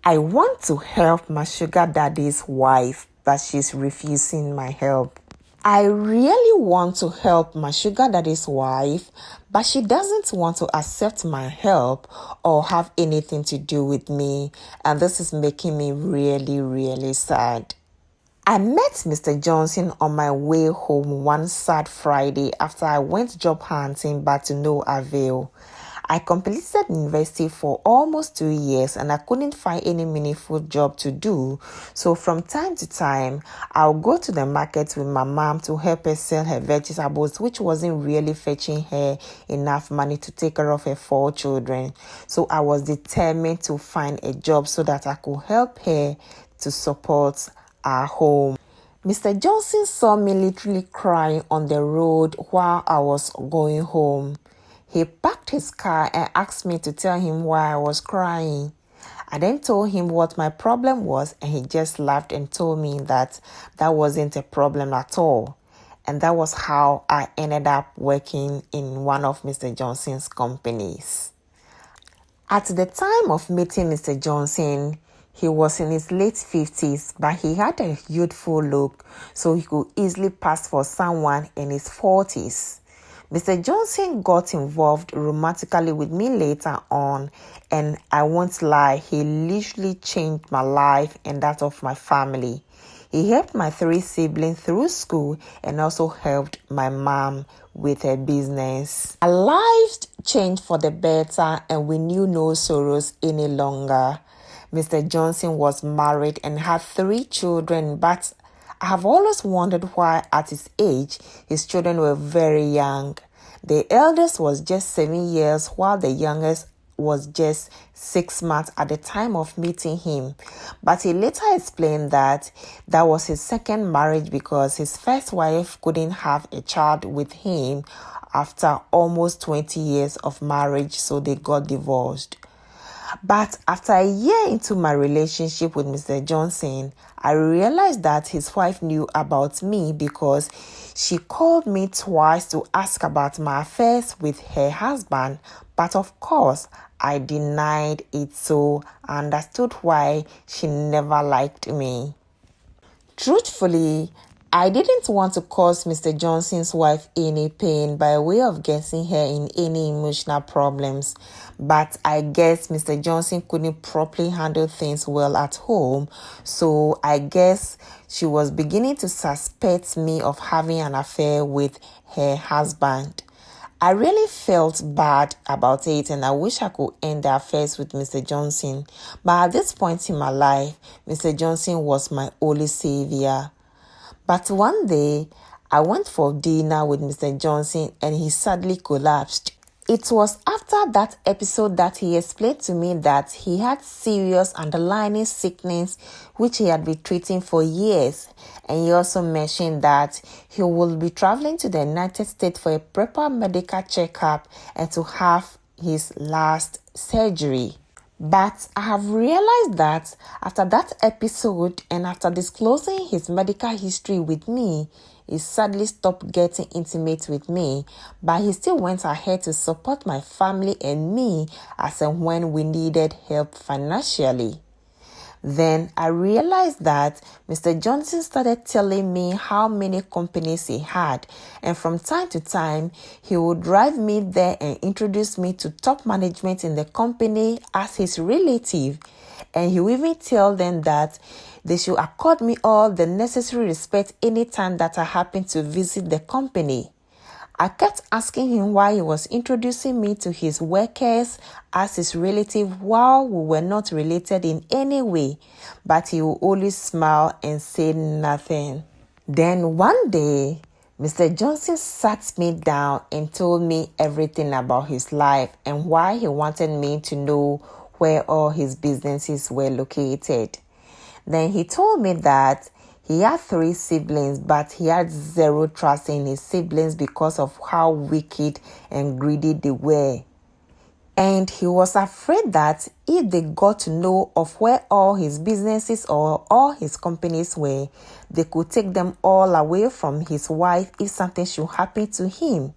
I want to help my sugar daddy's wife, but she's refusing my help. I really want to help my sugar daddy's wife, but she doesn't want to accept my help or have anything to do with me, and this is making me really, really sad. I met Mr. Johnson on my way home one sad Friday after I went job hunting but to no avail. I completed university for almost 2 years and I couldn't find any meaningful job to do. So from time to time, I'll go to the market with my mom to help her sell her vegetables, which wasn't really fetching her enough money to take care of her 4 children. So I was determined to find a job so that I could help her to support our home. Mr. Johnson saw me literally crying on the road while I was going home. He parked his car and asked me to tell him why I was crying. I then told him what my problem was, and he just laughed and told me that wasn't a problem at all. And that was how I ended up working in one of Mr. Johnson's companies. At the time of meeting Mr. Johnson, he was in his late 50s, but he had a youthful look, so he could easily pass for someone in his 40s. Mr. Johnson got involved romantically with me later on, and I won't lie, he literally changed my life and that of my family. He helped my 3 siblings through school and also helped my mom with her business. Our lives changed for the better and we knew no sorrows any longer. Mr. Johnson was married and had 3 children, but I have always wondered why at his age, his children were very young. The eldest was just 7 years, while the youngest was just 6 months at the time of meeting him. But he later explained that was his second marriage because his first wife couldn't have a child with him after almost 20 years of marriage, so they got divorced. But after a year into my relationship with Mr. Johnson, I realized that his wife knew about me because she called me twice to ask about my affairs with her husband. But of course, I denied it, so I understood why she never liked me. Truthfully, I didn't want to cause Mr. Johnson's wife any pain by way of getting her in any emotional problems, but I guess Mr. Johnson couldn't properly handle things well at home, so I guess she was beginning to suspect me of having an affair with her husband. I really felt bad about it and I wish I could end the affairs with Mr. Johnson, but at this point in my life, Mr. Johnson was my only savior. But one day, I went for dinner with Mr. Johnson and he suddenly collapsed. It was after that episode that he explained to me that he had serious underlying sickness which he had been treating for years. And he also mentioned that he will be traveling to the United States for a proper medical checkup and to have his last surgery. But I have realized that after that episode and after disclosing his medical history with me, he suddenly stopped getting intimate with me, but he still went ahead to support my family and me as and when we needed help financially. Then I realized that Mr. Johnson started telling me how many companies he had, and from time to time, he would drive me there and introduce me to top management in the company as his relative. And he would even tell them that they should accord me all the necessary respect anytime that I happen to visit the company. I kept asking him why he was introducing me to his workers as his relative while we were not related in any way, but he would always smile and say nothing. Then one day, Mr. Johnson sat me down and told me everything about his life and why he wanted me to know where all his businesses were located. Then he told me that he had 3 siblings, but he had zero trust in his siblings because of how wicked and greedy they were. And he was afraid that if they got to know of where all his businesses or all his companies were, they could take them all away from his wife if something should happen to him.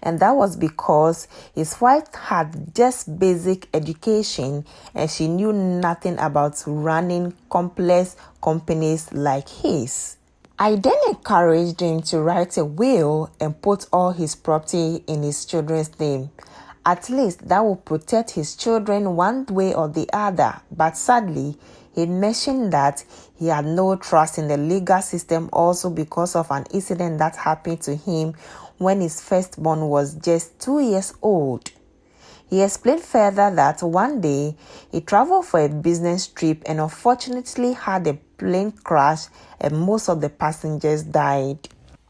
And that was because his wife had just basic education and she knew nothing about running complex companies like his. I then encouraged him to write a will and put all his property in his children's name. At least that would protect his children one way or the other. But sadly, he mentioned that he had no trust in the legal system also because of an incident that happened to him when his firstborn was just 2 years old. He explained further that one day he traveled for a business trip and unfortunately had a plane crash and most of the passengers died.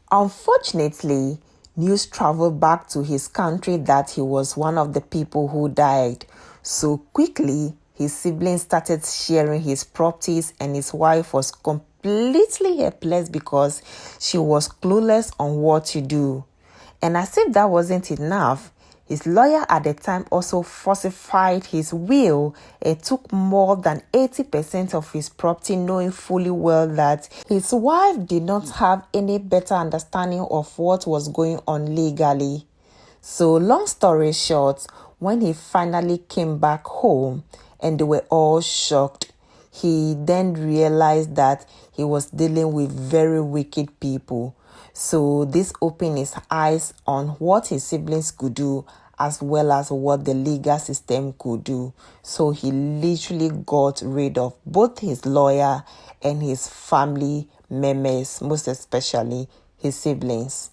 Unfortunately, news traveled back to his country that he was one of the people who died. So quickly, his siblings started sharing his properties and his wife was completely helpless because she was clueless on what to do. And as if that wasn't enough, his lawyer at the time also falsified his will and took more than 80% of his property, knowing fully well that his wife did not have any better understanding of what was going on legally. So long story short, when he finally came back home and they were all shocked, he then realized that he was dealing with very wicked people. So this opened his eyes on what his siblings could do as well as what the legal system could do. So he literally got rid of both his lawyer and his family members, most especially his siblings.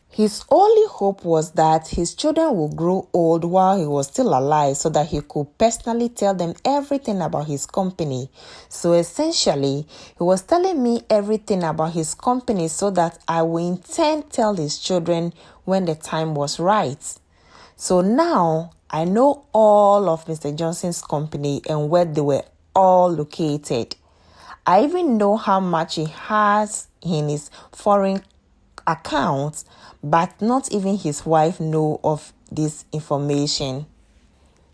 His only hope was that his children would grow old while he was still alive so that he could personally tell them everything about his company. So essentially, he was telling me everything about his company so that I would in turn tell his children when the time was right. So now I know all of Mr. Johnson's company and where they were all located. I even know how much he has in his foreign accounts, but not even his wife know of this information.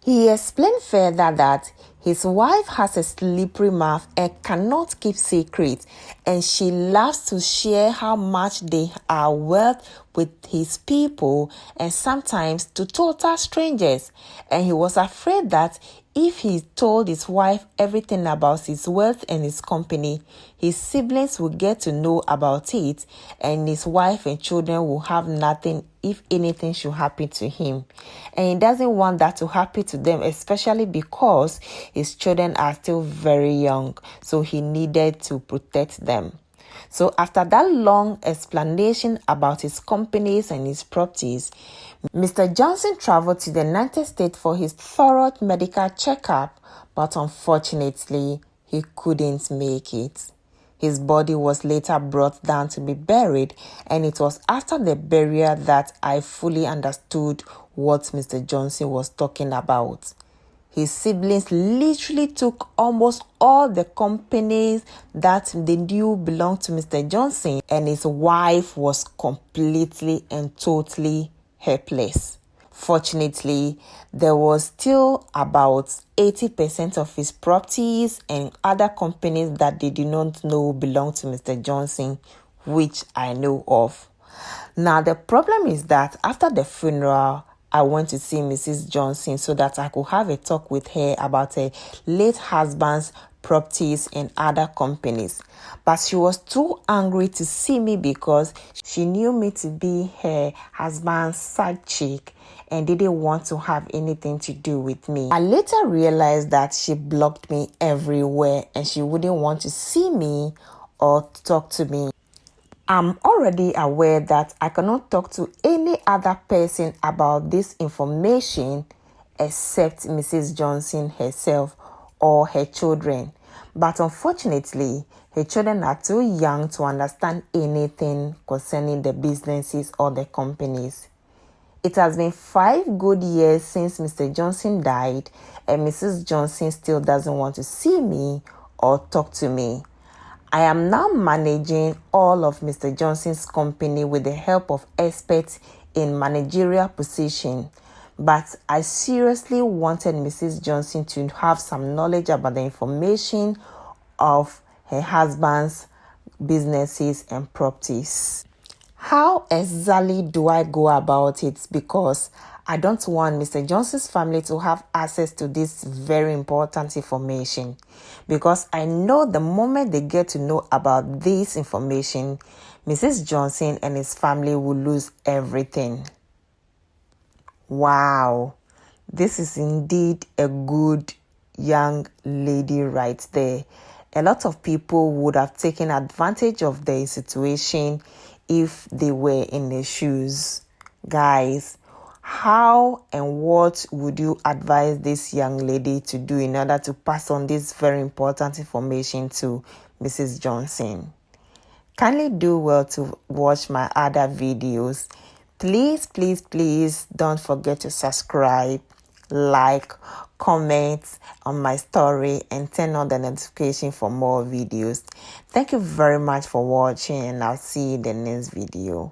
He explained further that his wife has a slippery mouth and cannot keep secrets, and she loves to share how much they are worth with his people and sometimes to total strangers. And he was afraid that if he told his wife everything about his wealth and his company, his siblings would get to know about it and his wife and children will have nothing if anything should happen to him. And he doesn't want that to happen to them, especially because his children are still very young. So he needed to protect them. So after that long explanation about his companies and his properties, Mr. Johnson traveled to the United States for his thorough medical checkup, but unfortunately, he couldn't make it. His body was later brought down to be buried, and it was after the burial that I fully understood what Mr. Johnson was talking about. His siblings literally took almost all the companies that they knew belonged to Mr. Johnson, and his wife was completely and totally helpless. Fortunately, there was still about 80% of his properties and other companies that they did not know belonged to Mr. Johnson, which I know of. Now, the problem is that after the funeral, I went to see Mrs. Johnson so that I could have a talk with her about her late husband's properties and other companies. But she was too angry to see me because she knew me to be her husband's side chick and didn't want to have anything to do with me. I later realized that she blocked me everywhere and she wouldn't want to see me or talk to me. I'm already aware that I cannot talk to any other person about this information except Mrs. Johnson herself or her children. But unfortunately, her children are too young to understand anything concerning the businesses or the companies. It has been 5 good years since Mr. Johnson died, and Mrs. Johnson still doesn't want to see me or talk to me. I am now managing all of Mr. Johnson's company with the help of experts in managerial position. But I seriously wanted Mrs. Johnson to have some knowledge about the information of her husband's businesses and properties. How exactly do I go about it? Because I don't want Mr. Johnson's family to have access to this very important information. Because I know the moment they get to know about this information, Mrs. Johnson and his family will lose everything. Wow, this is indeed a good young lady right there. A lot of people would have taken advantage of their situation if they were in their shoes. Guys, how and what would you advise this young lady to do in order to pass on this very important information to Mrs. Johnson? Kindly do well to watch my other videos. Please don't forget to subscribe, like, comment on my story, and turn on the notification for more videos. Thank you very much for watching, and I'll see you in the next video.